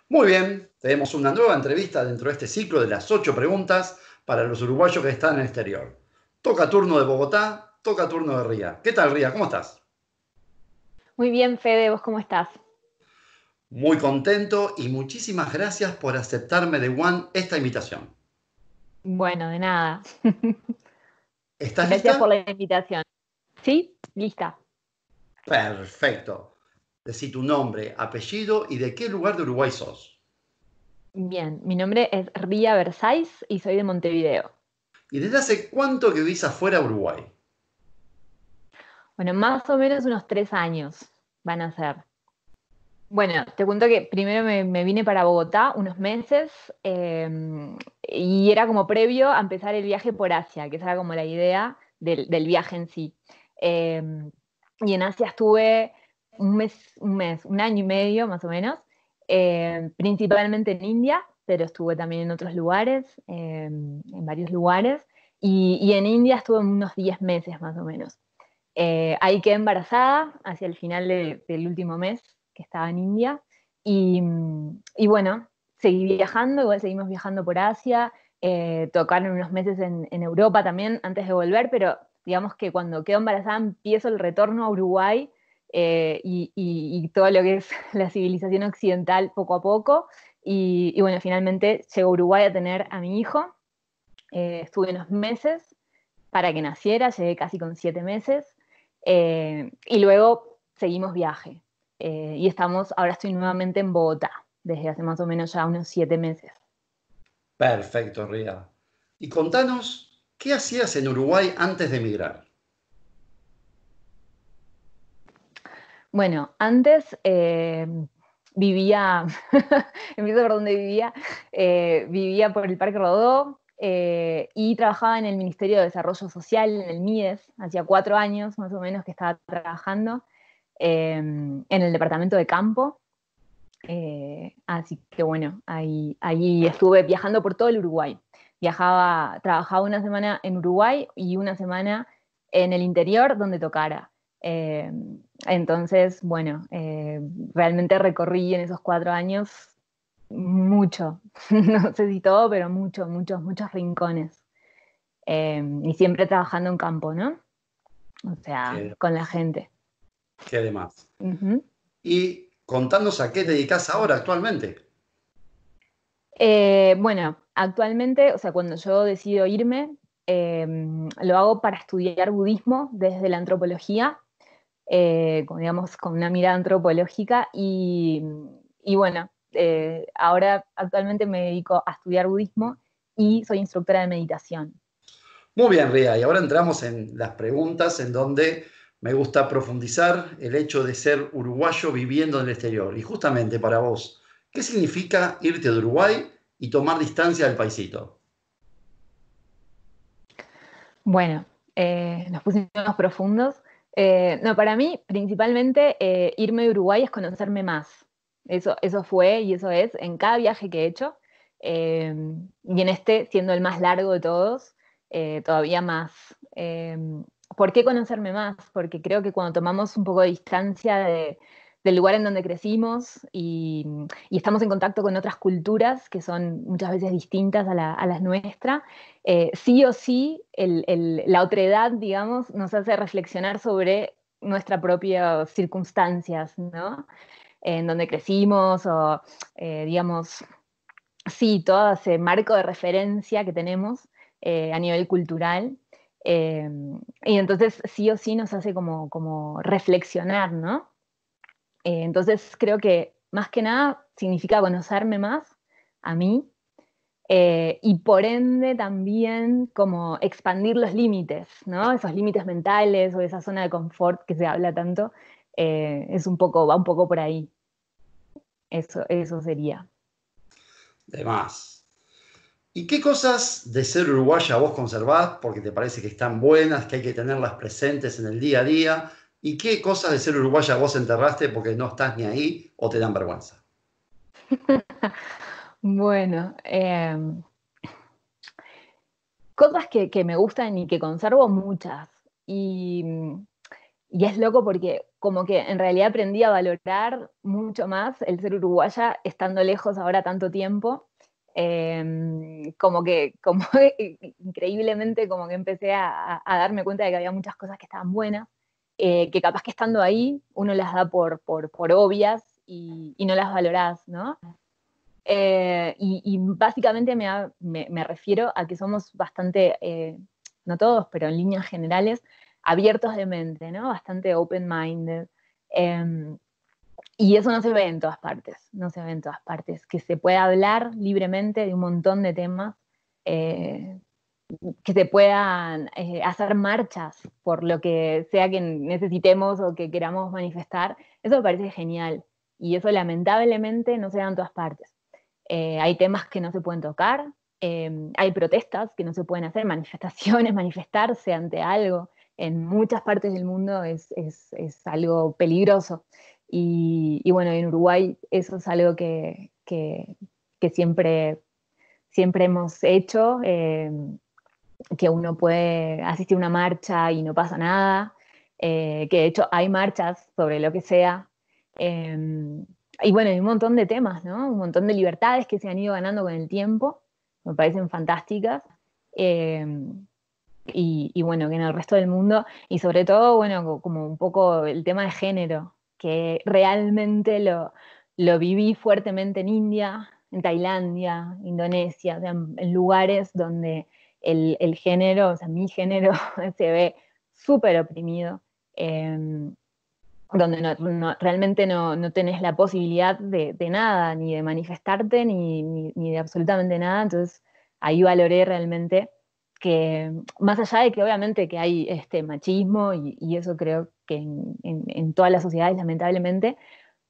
Muy bien, tenemos una nueva entrevista dentro de este ciclo de las 8 preguntas para los uruguayos que están en el exterior. Toca turno de Bogotá, toca turno de Ría. ¿Qué tal, Ría? ¿Cómo estás? Muy bien, Fede, ¿vos cómo estás? Muy contento y muchísimas gracias por aceptarme de One esta invitación. Bueno, de nada. ¿Estás Gracias por lista? la invitación. ¿Sí? Lista. Perfecto. Decí tu nombre, apellido y de qué lugar de Uruguay sos. Bien, mi nombre es Ría Versáis y soy de Montevideo. ¿Y desde hace cuánto que vivís afuera de Uruguay? Bueno, más o menos unos 3 años van a ser. Bueno, te cuento que primero me vine para Bogotá unos meses y era como previo a empezar el viaje por Asia, que esa era como la idea del viaje en sí. Eh, y en Asia estuve un año y medio más o menos, principalmente en India, pero estuve también en otros lugares, en varios lugares, y en India estuve unos 10 meses más o menos. Ahí quedé embarazada hacia el final del último mes que estaba en India. Y bueno, seguí viajando, igual seguimos viajando por Asia, tocaron unos meses en Europa también antes de volver, pero digamos que cuando quedo embarazada empiezo el retorno a Uruguay y todo lo que es la civilización occidental poco a poco. Y bueno, finalmente llego a Uruguay a tener a mi hijo. Estuve unos meses para que naciera, llegué casi con 7 meses, y luego seguimos viaje. Y ahora estoy nuevamente en Bogotá, desde hace más o menos ya unos 7 meses. Perfecto, Ría. Y contanos, ¿qué hacías en Uruguay antes de emigrar? Bueno, antes vivía, empiezo por donde vivía, vivía por el Parque Rodó y trabajaba en el Ministerio de Desarrollo Social, en el MIDES, hacía 4 años más o menos que estaba trabajando en el departamento de campo. Así que bueno, ahí estuve viajando por todo el Uruguay. Trabajaba una semana en Uruguay y una semana en el interior donde tocara. Eh, entonces, bueno, realmente recorrí en esos 4 años mucho, no sé si todo, pero muchos rincones. Y siempre trabajando en campo, ¿no? O sea, ¿Qué, con la gente. qué demás? Ujú. Y contanos a qué te dedicas ahora actualmente. Bueno, actualmente, o sea, cuando yo decido irme, eh, lo hago para estudiar budismo desde la antropología, digamos, con una mirada antropológica y bueno, ahora actualmente me dedico a estudiar budismo y soy instructora de meditación. Muy bien, Ría. Y ahora entramos en las preguntas en donde me gusta profundizar el hecho de ser uruguayo viviendo en el exterior. Y justamente para vos, ¿qué significa irte de Uruguay y tomar distancia del paisito? Bueno, nos pusimos profundos. No, para mí, principalmente, irme de Uruguay es conocerme más. Eso fue y eso es en cada viaje que he hecho. eh, y en este, siendo el más largo de todos, todavía más. ¿Por qué conocerme más? Porque creo que cuando tomamos un poco de distancia del lugar en donde crecimos y estamos en contacto con otras culturas que son muchas veces distintas a las nuestras, sí o sí la otredad, digamos, nos hace reflexionar sobre nuestras propias circunstancias, ¿no? En donde crecimos o, digamos, sí, todo ese marco de referencia que tenemos a nivel cultural. Eh, y entonces sí o sí nos hace como reflexionar, ¿no? Entonces creo que más que nada significa conocerme más a mí y por ende también como expandir los límites, ¿no? Esos límites mentales o esa zona de confort que se habla tanto, va un poco por ahí. Eso sería. De más. ¿Y qué cosas de ser uruguaya vos conservás porque te parece que están buenas, que hay que tenerlas presentes en el día a día? ¿Y qué cosas de ser uruguaya vos enterraste porque no estás ni ahí o te dan vergüenza? Bueno, cosas que me gustan y que conservo muchas. Y, y es loco porque como que en realidad aprendí a valorar mucho más el ser uruguaya estando lejos ahora tanto tiempo. Como que, como increíblemente, como que empecé a darme cuenta de que había muchas cosas que estaban buenas, que capaz que estando ahí uno las da por obvias y no las valorás, ¿no? Y básicamente me refiero a que somos bastante, no todos, pero en líneas generales, abiertos de mente, ¿no? Bastante open-minded. Y eso no se ve en todas partes, no se ve en todas partes. Que se pueda hablar libremente de un montón de temas, eh, que se puedan hacer marchas por lo que sea que necesitemos o que queramos manifestar, eso me parece genial. Y eso lamentablemente no se da en todas partes. Hay temas que no se pueden tocar, hay protestas que no se pueden hacer, manifestaciones, manifestarse ante algo. En muchas partes del mundo es algo peligroso. Y bueno, en Uruguay eso es algo que siempre hemos hecho, que uno puede asistir a una marcha y no pasa nada, que de hecho hay marchas sobre lo que sea. Eh, y bueno, hay un montón de temas, ¿no? Un montón de libertades que se han ido ganando con el tiempo, me parecen fantásticas. Eh, y bueno, que en el resto del mundo, y sobre todo, bueno, como un poco el tema de género, que realmente lo viví fuertemente en India, en Tailandia, Indonesia, o sea, en lugares donde el género, o sea, mi género se ve súper oprimido, donde realmente no tenés la posibilidad de nada, ni de manifestarte, ni de absolutamente nada. Entonces ahí valoré realmente que, más allá de que obviamente que hay este machismo, y eso creo que en todas las sociedades lamentablemente,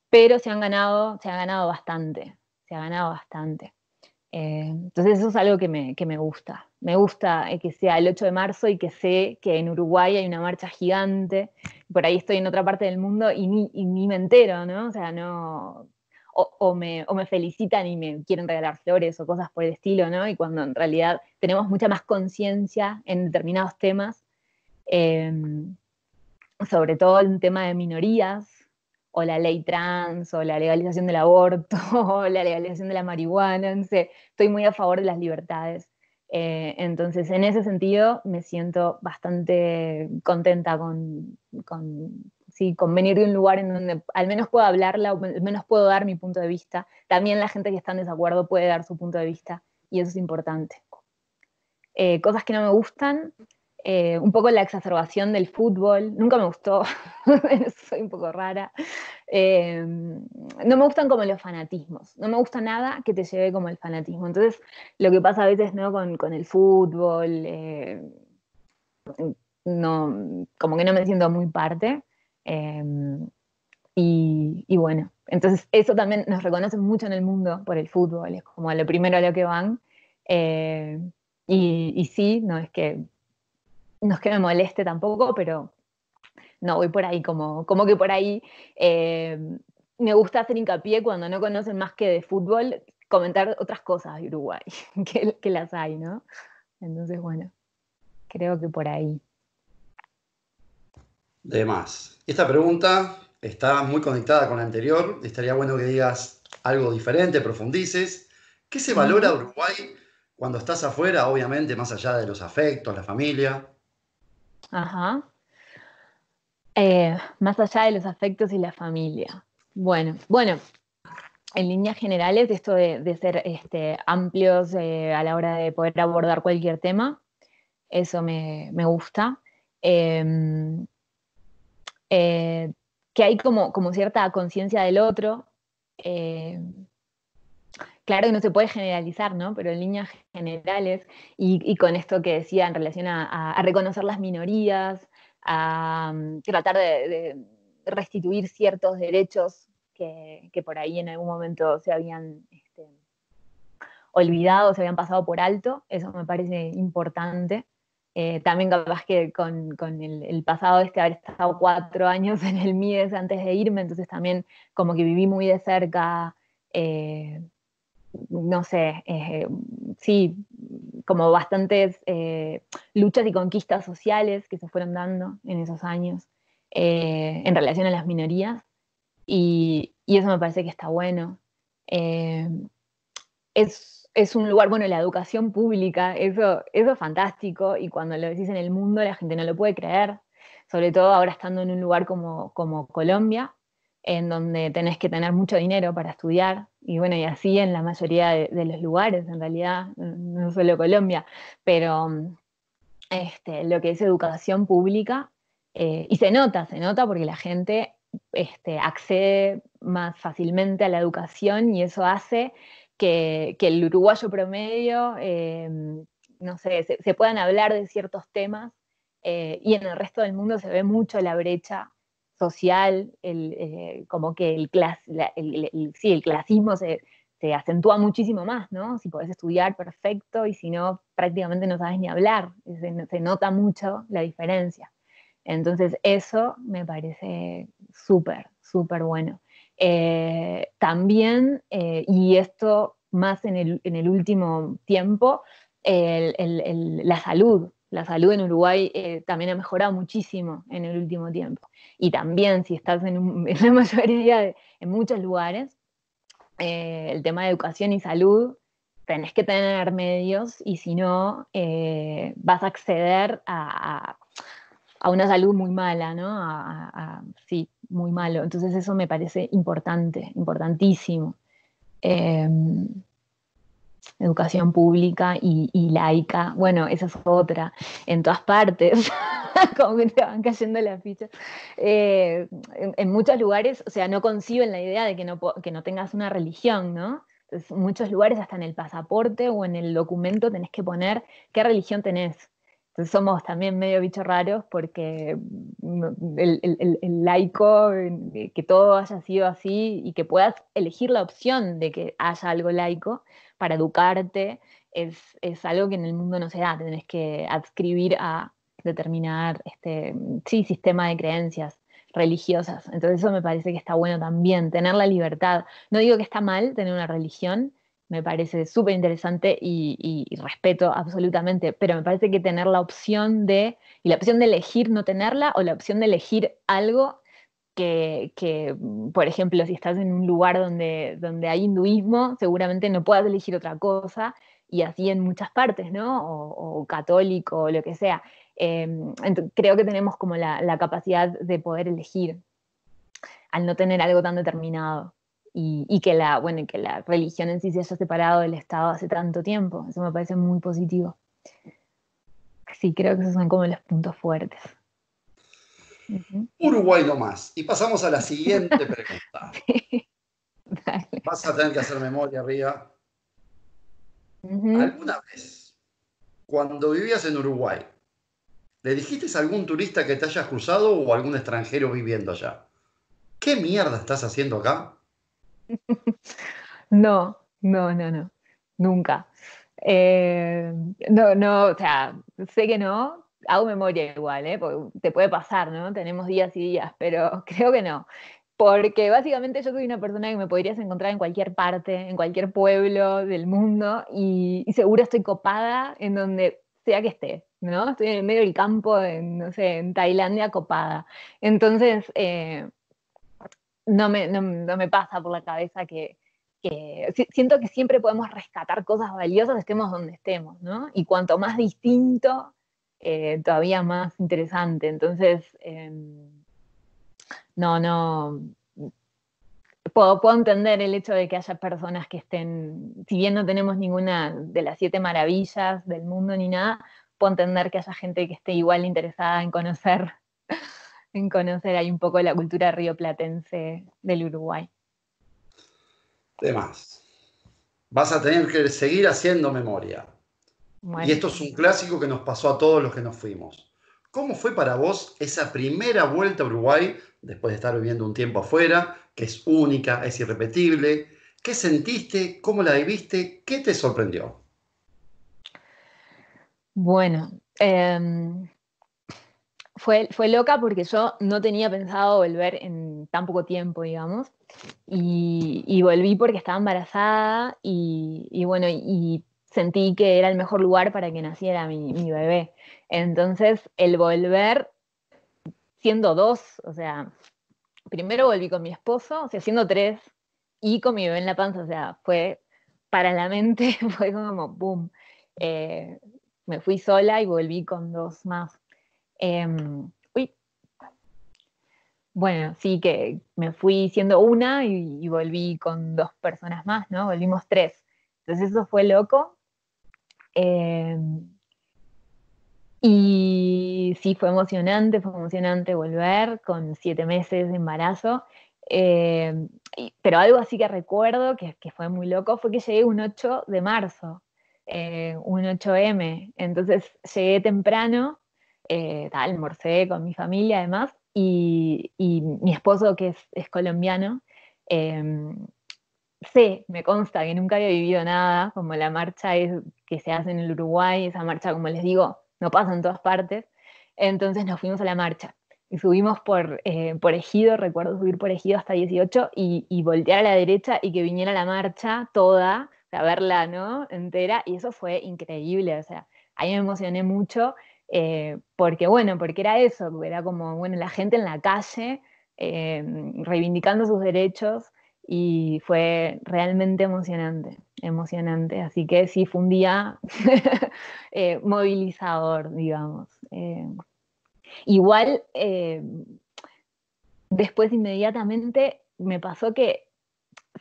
pero se ha ganado bastante, se ha ganado bastante. Entonces eso es algo que me gusta. Me gusta que sea el 8 de marzo y que sé que en Uruguay hay una marcha gigante. Por ahí estoy en otra parte del mundo y ni me entero, ¿no? O sea, no. O me felicitan y me quieren regalar flores o cosas por el estilo, ¿no? Y cuando en realidad tenemos mucha más conciencia en determinados temas, eh, sobre todo el tema de minorías, o la ley trans, o la legalización del aborto, o la legalización de la marihuana, no sé, estoy muy a favor de las libertades. Entonces, en ese sentido, me siento bastante contenta sí, con venir de un lugar en donde al menos puedo hablarla, o al menos puedo dar mi punto de vista. También la gente que está en desacuerdo puede dar su punto de vista, y eso es importante. Cosas que no me gustan, un poco la exacerbación del fútbol, nunca me gustó, soy un poco rara. No me gustan como los fanatismos, no me gusta nada que te lleve como el fanatismo. Entonces, lo que pasa a veces, ¿no? con el fútbol, no, como que no me siento muy parte. eh, y bueno, entonces eso también nos reconocen mucho en el mundo por el fútbol, es como lo primero a lo que van. eh, y sí, no es que me moleste tampoco, pero no voy por ahí, como que por ahí eh, me gusta hacer hincapié cuando no conocen más que de fútbol, comentar otras cosas de Uruguay, que las hay, ¿no? Entonces, bueno, creo que por ahí. De más. Esta pregunta está muy conectada con la anterior. Estaría bueno que digas algo diferente, profundices. ¿Qué se valora Ujú. Uruguay cuando estás afuera, obviamente, más allá de los afectos, la familia? Ajá. Más allá de los afectos y la familia. Bueno, en líneas generales, esto de ser amplios a la hora de poder abordar cualquier tema, eso me gusta. Eh, eh, que hay como cierta conciencia del otro. eh, claro que no se puede generalizar, ¿no? Pero en líneas generales, y con esto que decía en relación a reconocer las minorías, a tratar de restituir ciertos derechos que por ahí en algún momento se habían olvidado, se habían pasado por alto, eso me parece importante. También capaz que con el pasado haber estado 4 años en el MIDES antes de irme, entonces también como que viví muy de cerca, eh, no sé, sí, como bastantes luchas y conquistas sociales que se fueron dando en esos años. en relación a las minorías, y eso me parece que está bueno. Eh, es un lugar, bueno, la educación pública, eso es fantástico, y cuando lo decís en el mundo la gente no lo puede creer, sobre todo ahora estando en un lugar como Colombia, en donde tenés que tener mucho dinero para estudiar, y bueno, y así en la mayoría de los lugares, en realidad, no solo Colombia, pero lo que es educación pública, y se nota porque la gente accede más fácilmente a la educación y eso hace que el uruguayo promedio, no sé, se puedan hablar de ciertos temas, y en el resto del mundo se ve mucho la brecha social, como que sí, el clasismo se acentúa muchísimo más, ¿no? Si podés estudiar, perfecto, y si no, prácticamente no sabes ni hablar. Se nota mucho la diferencia. Entonces, eso me parece súper, súper bueno. También, y esto más en el último tiempo, la salud. La salud en Uruguay también ha mejorado muchísimo en el último tiempo. Y también, si estás en la mayoría, en muchos lugares, el tema de educación y salud, tenés que tener medios y si no, vas a acceder a una salud muy mala, ¿no? Sí, muy malo. Entonces eso me parece importante, importantísimo. Eh, Educación pública y laica, bueno, esa es otra, en todas partes, como que te van cayendo las fichas. En muchos lugares, o sea, no conciben la idea de que no tengas una religión, ¿no? Entonces, en muchos lugares, hasta en el pasaporte o en el documento, tenés que poner qué religión tenés. Entonces somos también medio bichos raros porque el laico, que todo haya sido así y que puedas elegir la opción de que haya algo laico para educarte, es algo que en el mundo no se da, tenés que adscribir a determinar sí, sistema de creencias religiosas. Entonces eso me parece que está bueno también, tener la libertad. No digo que está mal tener una religión, me parece súper interesante y respeto absolutamente, pero me parece que tener la opción y la opción de elegir no tenerla, o la opción de elegir algo por ejemplo, si estás en un lugar donde hay hinduismo, seguramente no puedas elegir otra cosa, y así en muchas partes, ¿no? O católico, o lo que sea. Creo que tenemos como la capacidad de poder elegir al no tener algo tan determinado. Y que bueno, que la religión en sí se haya separado del Estado hace tanto tiempo. Eso me parece muy positivo. Sí, creo que esos son como los puntos fuertes. Ujú. Uruguay no más. Y pasamos a la siguiente pregunta. Dale. Vas a tener que hacer memoria, Ría. Ujú. ¿Alguna vez, cuando vivías en Uruguay, le dijiste a algún turista que te hayas cruzado o algún extranjero viviendo allá? ¿Qué mierda estás haciendo acá? No, no, no, no, nunca. Eh, no, no, o sea, sé que no, hago memoria igual, ¿eh? Porque te puede pasar, ¿no? Tenemos días y días, pero creo que no. Porque básicamente yo soy una persona que me podrías encontrar en cualquier parte, en cualquier pueblo del mundo, y seguro estoy copada en donde sea que esté, ¿no? Estoy en el medio del campo, no sé, en Tailandia copada. Entonces, no me pasa por la cabeza siento que siempre podemos rescatar cosas valiosas, estemos donde estemos, ¿no? Y cuanto más distinto, todavía más interesante. Entonces, no, puedo entender el hecho de que haya personas que estén, si bien no tenemos ninguna de las 7 maravillas del mundo ni nada, puedo entender que haya gente que esté igual interesada en conocer ahí un poco la cultura rioplatense del Uruguay. De más. Vas a tener que seguir haciendo memoria. Y Bueno. esto es un clásico que nos pasó a todos los que nos fuimos. ¿Cómo fue para vos esa primera vuelta a Uruguay, después de estar viviendo un tiempo afuera, que es única, es irrepetible? ¿Qué sentiste? ¿Cómo la viviste? ¿Qué te sorprendió? Bueno, fue loca porque yo no tenía pensado volver en tan poco tiempo, digamos, y volví porque estaba embarazada y bueno, y sentí que era el mejor lugar para que naciera mi bebé. Entonces, el volver siendo dos, o sea, primero volví con mi esposo, o sea, siendo tres, y con mi bebé en la panza, o sea, fue para la mente, fue como boom. Eh, Me fui sola y volví con dos más. Uy, bueno, sí que me fui siendo una y volví con dos personas más, ¿no? Volvimos tres. Entonces eso fue loco. Eh, y sí, fue emocionante volver con 7 meses de embarazo. Eh, pero algo así que recuerdo que fue muy loco fue que llegué un 8 de marzo, un 8M. Entonces llegué temprano, almorcé con mi familia además, y mi esposo, que es colombiano, eh, sé, me consta que nunca había vivido nada, como la marcha que se hace en el Uruguay, esa marcha, como les digo, no pasa en todas partes. Entonces nos fuimos a la marcha y subimos por Ejido, recuerdo subir por Ejido hasta 18 y voltear a la derecha y que viniera la marcha toda, o sea, verla, ¿no? Entera, y eso fue increíble, o sea, ahí me emocioné mucho, porque bueno, porque era eso, era como, bueno, la gente en la calle, reivindicando sus derechos, y fue realmente emocionante, emocionante. Así que sí, fue un día movilizador, digamos. Igual, después inmediatamente me pasó que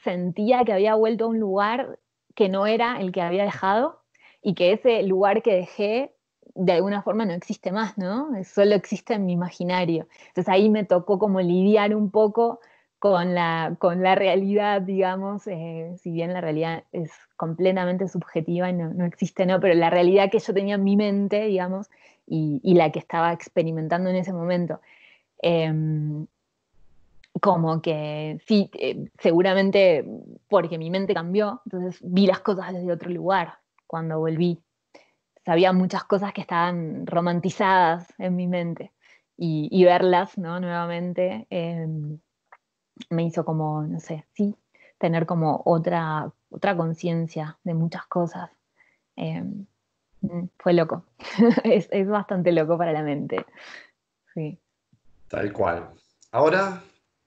sentía que había vuelto a un lugar que no era el que había dejado y que ese lugar que dejé de alguna forma no existe más, ¿no? Solo existe en mi imaginario. Entonces ahí me tocó como lidiar un poco con la realidad, digamos, si bien la realidad es completamente subjetiva y no existe, ¿no? Pero la realidad que yo tenía en mi mente, digamos, y la que estaba experimentando en ese momento. Em, Como que sí, seguramente porque mi mente cambió, entonces vi las cosas desde otro lugar cuando volví. Sabía muchas cosas que estaban romantizadas en mi mente y verlas, ¿no? Nuevamente, me hizo como, no sé, sí, tener como otra conciencia de muchas cosas. Eh, Fue loco, es bastante loco para la mente, sí. Tal cual. Ahora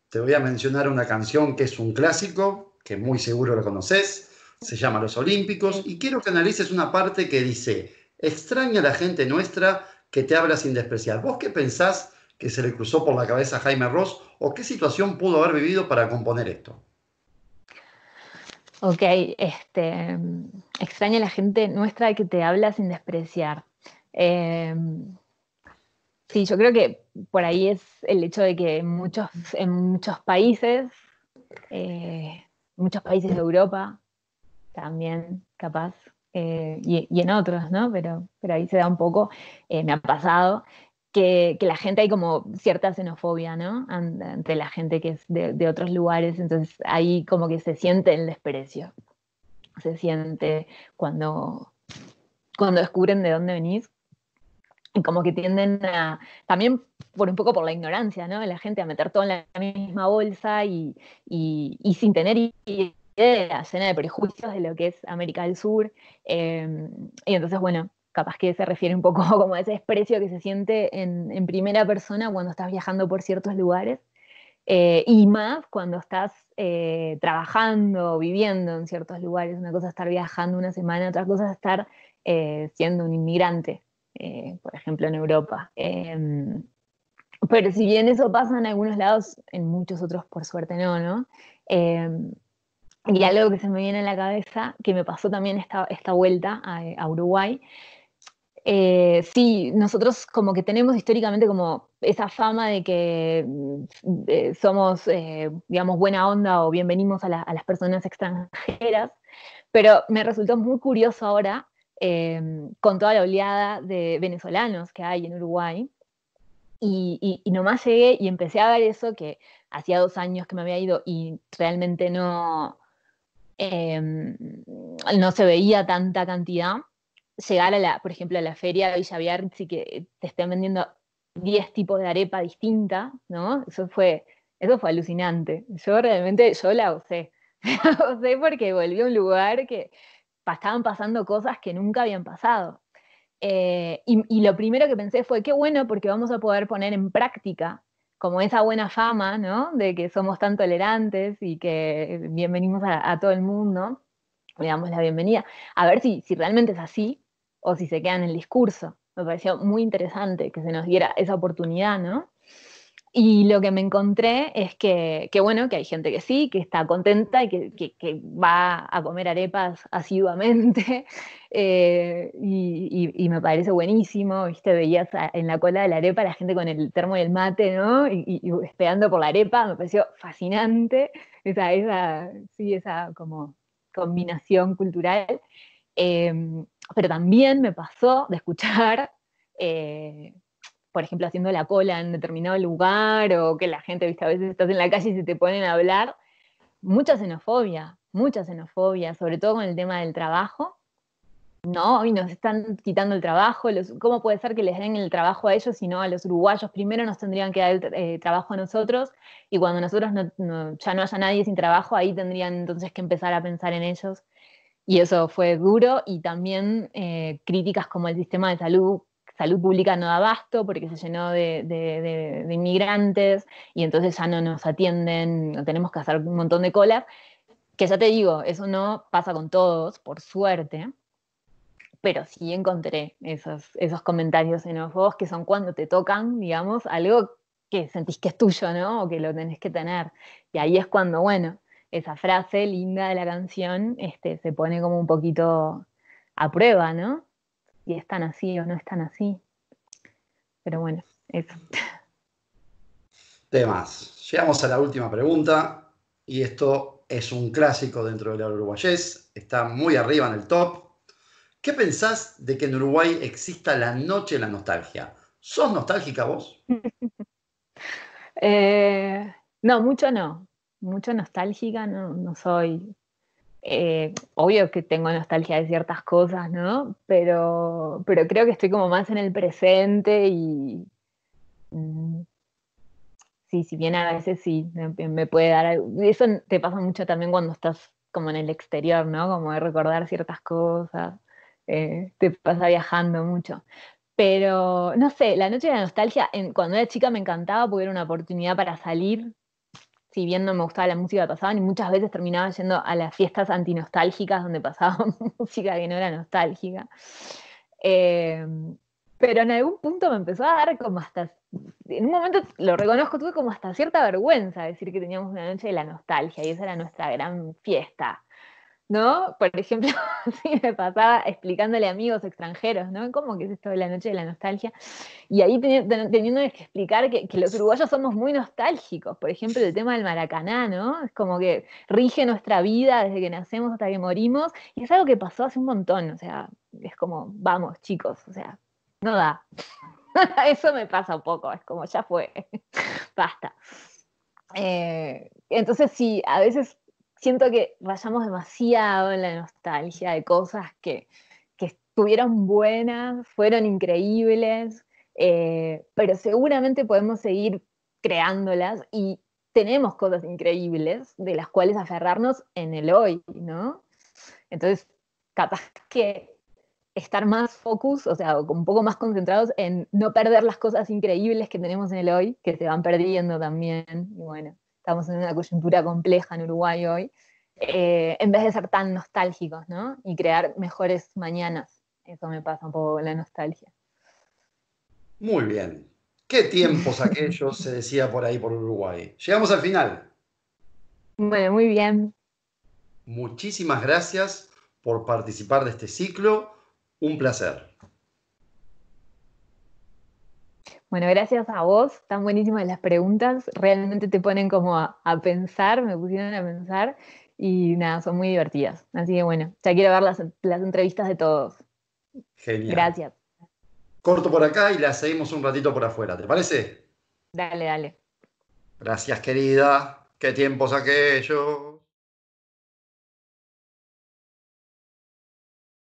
te voy a mencionar una canción que es un clásico, que muy seguro lo conoces, se llama Los Olímpicos, Sí. y quiero que analices una parte que dice, extraña a la gente nuestra que te habla sin despreciar. ¿Vos qué pensás que se le cruzó por la cabeza a Jaime Ross o qué situación pudo haber vivido para componer esto? Ok, extraña la gente nuestra que te habla sin despreciar. Eh, sí, yo creo que por ahí es el hecho de que muchos países de Europa también, capaz, y en otros, ¿no? Pero ahí se da un poco, me ha pasado, que la gente hay como cierta xenofobia, ¿no? Entre la gente que es de otros lugares, entonces ahí como que se siente el desprecio, se siente cuando, cuando descubren de dónde venís, y como que tienden a, también por un poco por la ignorancia, ¿no? De la gente a meter todo en la misma bolsa y sin tener idea, llena de prejuicios de lo que es América del Sur. Y entonces, bueno, capaz que se refiere un poco como a ese desprecio que se siente en primera persona cuando estás viajando por ciertos lugares. Y más cuando estás trabajando, viviendo en ciertos lugares. Una cosa es estar viajando una semana, otra cosa es estar siendo un inmigrante, por ejemplo, en Europa. Pero si bien eso pasa en algunos lados, en muchos otros por suerte no, ¿no? Eh, y algo que se me viene a la cabeza, que me pasó también esta vuelta a Uruguay, sí, nosotros como que tenemos históricamente como esa fama de que somos, digamos, buena onda o bienvenimos a las personas extranjeras, pero me resultó muy curioso ahora, con toda la oleada de venezolanos que hay en Uruguay, y nomás llegué y empecé a ver eso que hacía 2 años que me había ido y realmente no se veía tanta cantidad. Llegar por ejemplo, a la feria de Villa Biarritz y que te estén vendiendo 10 tipos de arepa distintas, ¿no? Eso fue alucinante. Yo realmente, yo la gocé. La gocé porque volví a un lugar que estaban pasando cosas que nunca habían pasado. Y lo primero que pensé fue, qué bueno, porque vamos a poder poner en práctica como esa buena fama, ¿no? De que somos tan tolerantes y que bienvenimos a todo el mundo, le damos la bienvenida. A ver si realmente es así o si se queda en el discurso. Me pareció muy interesante que se nos diera esa oportunidad, ¿no? Y lo que me encontré es que bueno, que hay gente que sí, que está contenta y que va a comer arepas asiduamente. Y me parece buenísimo, ¿viste? Veías en la cola de la arepa la gente con el termo y el mate, ¿no? Y esperando por la arepa, me pareció fascinante esa como combinación cultural. Eh, pero también me pasó de escuchar... por ejemplo, haciendo la cola en determinado lugar, o que la gente, viste, a veces estás en la calle y se te ponen a hablar, mucha xenofobia, sobre todo con el tema del trabajo. No, hoy nos están quitando el trabajo. ¿Cómo puede ser que les den el trabajo a ellos y no a los uruguayos? Primero nos tendrían que dar el trabajo a nosotros, y cuando nosotros ya no haya nadie sin trabajo, ahí tendrían entonces que empezar a pensar en ellos. Y eso fue duro, y también críticas como el sistema de salud pública no da abasto porque se llenó de inmigrantes, y entonces ya no nos atienden, no tenemos que hacer un montón de colas, que ya te digo, eso no pasa con todos, por suerte, pero sí encontré esos comentarios xenófobos que son cuando te tocan, digamos, algo que sentís que es tuyo, ¿no? O que lo tenés que tener. Y ahí es cuando, bueno, esa frase linda de la canción se pone como un poquito a prueba, ¿no? Y es tan así o no es tan así. Pero bueno, eso. Temas. Llegamos a la última pregunta y esto es un clásico dentro del uruguayés, está muy arriba en el top. ¿Qué pensás de que en Uruguay exista la noche de la nostalgia? ¿Sos nostálgica vos? No, mucho no. Mucho nostálgica no soy. Obvio que tengo nostalgia de ciertas cosas, ¿no? Pero creo que estoy como más en el presente y mm, sí, si bien a veces sí, me puede dar eso te pasa mucho también cuando estás como en el exterior, ¿no? Como de recordar ciertas cosas, te pasa viajando mucho. Pero, no sé, la noche de la nostalgia, cuando era chica me encantaba porque era una oportunidad para salir, si bien no me gustaba la música que pasaban, y muchas veces terminaba yendo a las fiestas antinostálgicas donde pasaba música que no era nostálgica. Eh, pero en algún punto me empezó a dar como hasta, en un momento lo reconozco, tuve como hasta cierta vergüenza decir que teníamos una noche de la nostalgia y esa era nuestra gran fiesta. ¿No? Por ejemplo, sí me pasaba explicándole a amigos extranjeros, ¿no? ¿Cómo que es esto de la noche de la nostalgia? Y ahí teniendo que explicar que los uruguayos somos muy nostálgicos. Por ejemplo, el tema del Maracaná, ¿no? Es como que rige nuestra vida desde que nacemos hasta que morimos, y es algo que pasó hace un montón, o sea, es como, vamos, chicos, o sea, no da. Eso me pasa un poco, es como, ya fue, basta. Entonces sí, a veces siento que rayamos demasiado en la nostalgia de cosas que estuvieron buenas, fueron increíbles, pero seguramente podemos seguir creándolas y tenemos cosas increíbles de las cuales aferrarnos en el hoy, ¿no? Entonces, capaz que estar más focus, o sea, un poco más concentrados en no perder las cosas increíbles que tenemos en el hoy, que se van perdiendo también. Y bueno, estamos en una coyuntura compleja en Uruguay hoy, en vez de ser tan nostálgicos, ¿no? Y crear mejores mañanas. Eso me pasa un poco con la nostalgia. Muy bien. ¿Qué tiempos aquellos se decía por ahí por Uruguay? Llegamos al final. Bueno, muy bien. Muchísimas gracias por participar de este ciclo. Un placer. Bueno, gracias a vos. Están buenísimas las preguntas. Realmente te ponen como a pensar, me pusieron a pensar. Y nada, son muy divertidas. Así que bueno, ya quiero ver las entrevistas de todos. Genial. Gracias. Corto por acá y la seguimos un ratito por afuera. ¿Te parece? Dale, dale. Gracias, querida. ¿Qué tiempos aquellos?